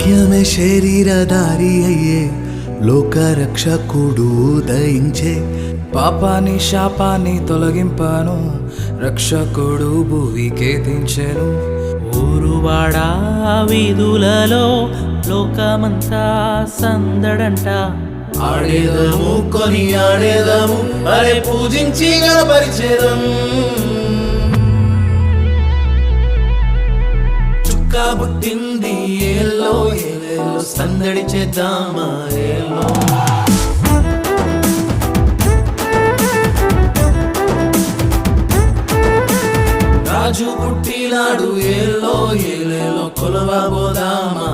వాక్యమే శరీరధారి అయ్యే లోకరక్షకుడు ఉదయించే. పాపాన్ని శాపాన్ని తొలగింపాను, రక్షకుడు భువికే దించెను. ఊరువాడా వీధులలో లోకమంతా సందడంట. ఆడేదము కొని ఆడేదము అరే పూజించి గణపరిచేదం. చుక్క పుట్టింది ఏలో ఏలేలో సందడి చేద్దామా ఏలో. రాజు పుట్టినాడు ఏలో ఏలేలో కొలవబోదామా